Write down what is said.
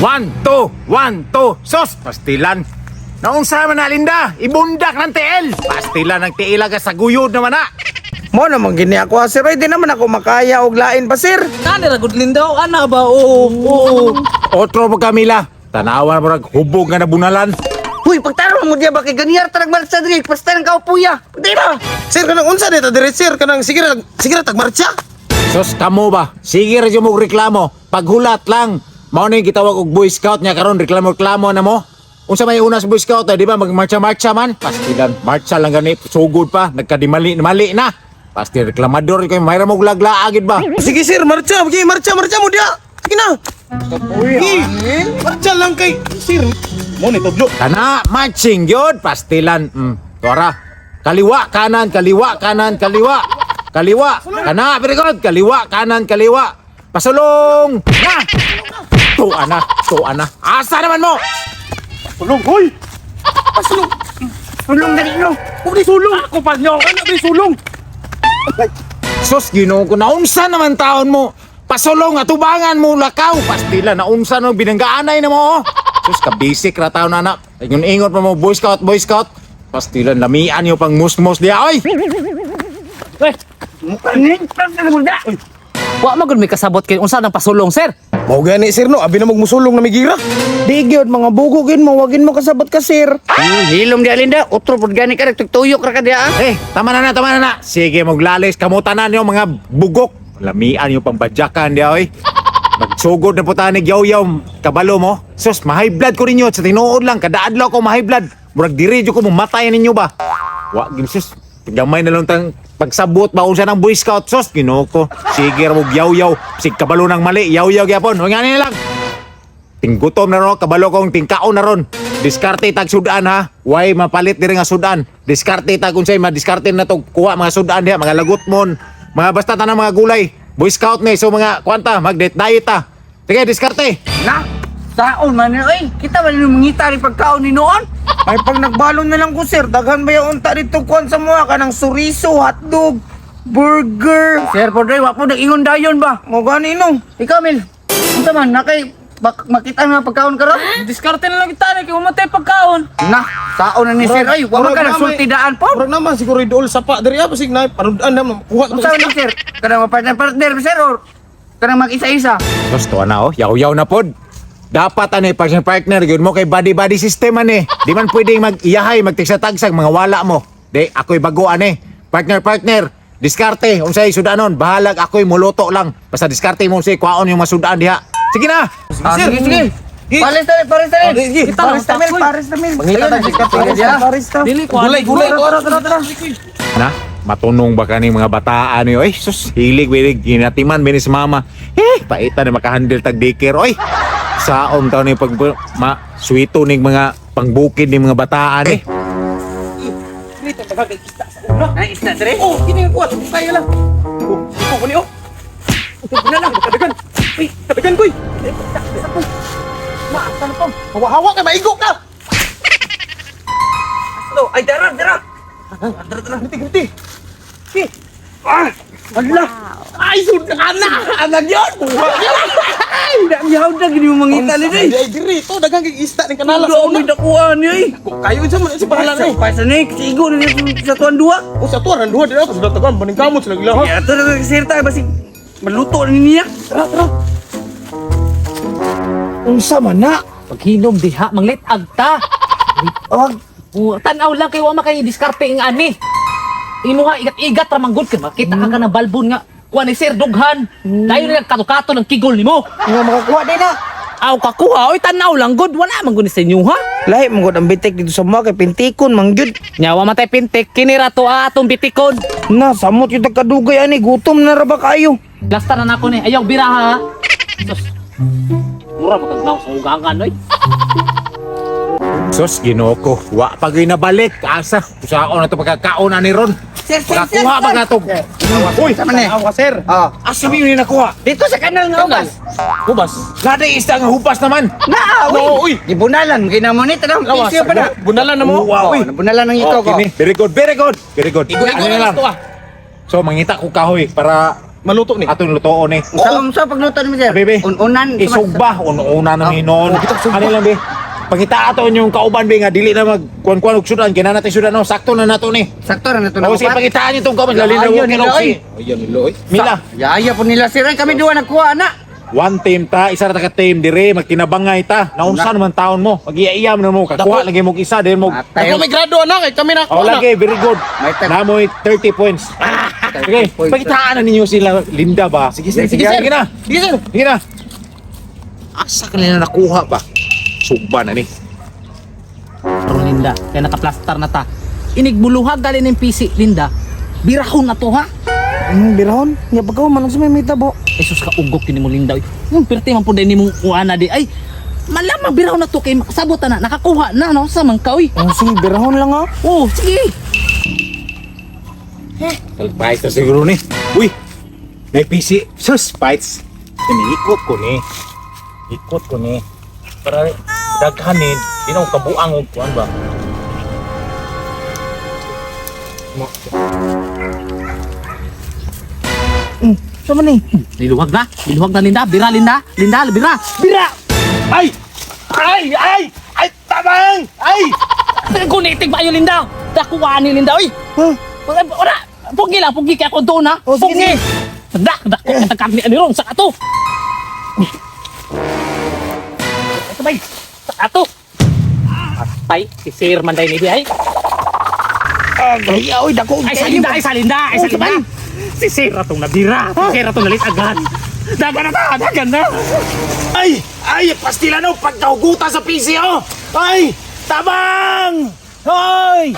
1, 2, sos! Pastilan. Naunsa man na, Linda? Ibundak ng tiil. Pastilan ng tiil aga sa guyod naman na. Mo naman gini ako sir, ay di naman ako makaya og lain pa sir. Kani ra gud Lindaw, ana ba? Oo. Otro mo Camila. Tanawa mo rag hubog nga nabunalan. Huy, pagtarong mo diya ba kay ganiyar tarag marcha diri, pasta nang kaupuya. Di ba? Sir kanang unsa dito diri sir, kanang sige ra tag marcha. Sos, kamo ba? Sige rin mo reklamo. Paghulat lang. Mao na yung gitawag og Boy Scout niya karon reklamo-reklamo na mo. Unsa may una sa Boy Scout, di ba? Magmarcha-marcha man. Pastilan, marcha lang gani. Sugod pa. Nagkadimali na. Pasti reklamador ko mayra mo glaglaagid ba? Sige sir, marcha mo dia. Sige na. Uy, marcha lang kay sir. Mo ni tudlo. Kana, matching yun. Pastilan. Tora. Kaliwa, kanan, kaliwa, kanan, kaliwa. Kaliwa. Kana, very good. Kaliwa, kanan, kaliwa. Pasulong. Na! Tuan na. Asa naman mo? Sulong, hoy. Pasulong. Sulong dali no. Uli sulong. Ako pa niyo, ano ba sulong? Sus, Ginoo ko, naunsa naman taon mo? Pasulong, atubangan mo, lakaw. Pastila, naunsa no, binanggaanay na mo. Sus, kabisik ra taon na. Ingon-ingot pa mo, Boy Scout. Pastila, lamian yung pang musmos diya, oy! Wa man gud may kasabot kay unsa nang pasulong, sir? Mao gani sir no, abi na magmusulong na migira. Di gyud mga bugogin mo, wagin mo kasabot ka sir. Hilom di Alinda, otro pud gani ka nagtuyok ra ka dia. Tama na. Sige, maglalis, kamutanan yung mga bugok. Lamian yung pambadyakan diya, oy. Magsugod na po tayo ni Yaw-Yaw, kabalo mo. Sus, ma-high blood ko ninyo. Sa tinuod lang, kadaadlaw ko ma-high blood. Murag diridyo ko, mamatay ninyo ba? Wag, sus, gamay na lang tang pagsabot ba unsa ng Boy Scout, sus, Ginoo ko. Sige ra mo Yaw-Yaw, sig kabalo ng mali, Yaw-Yaw gyapon. Huwag nga na lang. Tinggutom na ron, kabalo kong tingkaon na ron. Diskarte tag sudan ha. Way mapalit diri nga sudan. Diskarte tag unsay madiskarte na to kuha mga sudan diha, mga lagutmon, mga basta tanang mga gulay. Boy Scout ni so mga kwanta magdiet ta. Sige, diskarte. Na, taon man oy. Kita man yung mangita ni pagkaon ni noon. Ay pag nagbalon na lang ko sir, daghan ba yung unta dito kuan sa mga kanang suriso, hotdog, burger. Sir Podre, wa po nag-ingon dayon ba? Mo gani no. Ikaw Mil, unsa man nakay makita nga pagkaon karon? Diskarte na lang kita ni kay mamatay pagkaon. Na, taon na ni sir ay, wa man ka nagsultidaan po. Murag naman siguro idol sapa diri apa sig na panudan na kuha Unsa man ni sir? Kanang partner sir or kanang mag-isa-isa? Gusto na oh, yaw-yaw na pod. Dapat ani partner gyud mo kay body system ani. Di man pwedeng mag-iyahay magtigsa-tagsag mga wala mo. Di ako'y bago ani. Partner, diskarte unsay sudanon, bahalag ako'y muluto lang. Basta diskarte mo si kwaon yung masudaan diha. Sige na. Sige. Pares tayo. Pares tayo. Mangita ta diskarte dia. Dili ko. Gulay. Tara. Na, matunong ba kani mga bataan ni oy? Sus, hilig ginatiman binis mama. Paita na makahandle tag daycare oy. Saom taon ni pag sweeto ning mga pangbukid ni mga bataan eh. Ay, isda dire. Oh, kini kuat kaya lang. Iko ko ni oh. Ito na lang kadagan. Uy, kadagan koy. Maasa na pom. Hawa-hawa kay maigo ka. To, ay dara. Dara. Ngiti. Wala. Ay, anak yun! Ay, dami na gini mo mangita ni day. Ay, diri, ito, dagang isda ng kanala sa Ulo, may una. dakuan ni ay. Kayo sa mga si bahala na eh. Pasa ni, sigo ni sa tuan dua. O sa tuwa, randuha din ako, sila tagan, baning kamot sila gila ha. Ya, ito na sir tayo, basi maluto ni niya. Tara. Unsa man na? Paghinom diha manglit agta. Tanaw lang kay wa makay diskarte ng ani. Imo nga igat-igat ra manggod kay makita ka ng balbon nga. Kuha ni sir dughan. Dayon ni nagkato-kato ng kigol nimo. Nga makakuha din na. Aw kakuha oy tanaw lang gud wala man gud ni sa inyo ha. Lahi, manggod ang bitek dito sa mga kay pintikon, mangyud. Nyawa matay pintek kinira to atong bitikon. Na, samot yung tagkadugay ani, gutom na ra ba kayo? Lasta na nako ni ayaw biraha ha. Sus. Mura magagnaw sa ugangan oy. Sus, Ginoo ko. Wa pa gyud nabalik. Asa? Usaon na to pagkakaon ani ron. Sir. Pagkakuha ba nga to? Uy, Sama ni. Awa, sir. asa mi ni nakuha? Dito sa kanal nga ubas. Hubas. Nada isda nga hubas naman. Na, uy. Gibunalan, ginamon ito na. Pisyo pa na. Bunalan na mo. Wow, uy. Nabunalan ng ikaw ko. Very good. Very good. Ano na lang. So, mangita ko kahoy para maluto ni. Atong lutoon eh. Sa pagluto ni sir. Bebe, Unan. isugba, una na hinon. Ano lang be? Pangita ato yung kauban be nga dili na mag kuan-kuan og sudan kina natin sudan no sakto na nato ni. Sakto na ito na. O sige pangitaan niyo tong kauban lalin na Ayaw walking nila, off oy. si. Ayan nilo oy. Mila, Yaya po nila sir. Ay, kami duwa nagkuha na. one team ta, isa ra ta ka team dire magkinabangay ta. Naunsa naman taon mo? Mag-iiyam na mo kakuha lagi mo isa din mo. Tayo. Ako may grado na kay kami na Oh, lagi, very good. May tag- Namoy 30 points. Okay, pakitaan na ninyo sila Linda ba? Sige, sige, sige, sige na. Sige sir. Sige na. Asa ka nila nakuha ba? Sugba na ni. Pero Linda, kaya nakaplastar na ta. Inigbuluhag gali ng PC, Linda. Birahon na to ha. Birahon. Ya pagkaw man sa may tabo. Jesus ka ugok kini mo Linda. Yung pirti man po din mo kuana di ay malamang birahon na to kay makasabot na nakakuha na no sa mangkaw. Oh, sige, birahon lang ha. Oh, sige. Kalbait na siguro ni. Uy, may PC. Sus, bites. Ikot ko ni. Ikot ko ni. Para daghanin, di na ko kabuang og kuan ba? Sama ni. Diluwag na Linda. Bira Linda. Linda, bira. Bira. Ay! Ay! Ay! Ay! Tabang! Ay! Kunitig ba yung Linda? Dakuha ni Linda, oy! Huh? Ora! Pugi lang, pugi kaya ako doon ha! Oh, sige, Pugi! Dako, katagkak ni Aniron, sa ato! Sabay! Sa ato! Atay, si Sir Manday ni ay! Ay, oy, dako. Ay, sa Linda! Ay, sa Linda! Ay, sa Linda! Si Sir atong nabira! Si Sir atong nalitagan! Dagan na ta! Dagan na! Ay! Ay! Pastila no! Pagkahugutan sa PC oh! Ay! Tabang! Ay!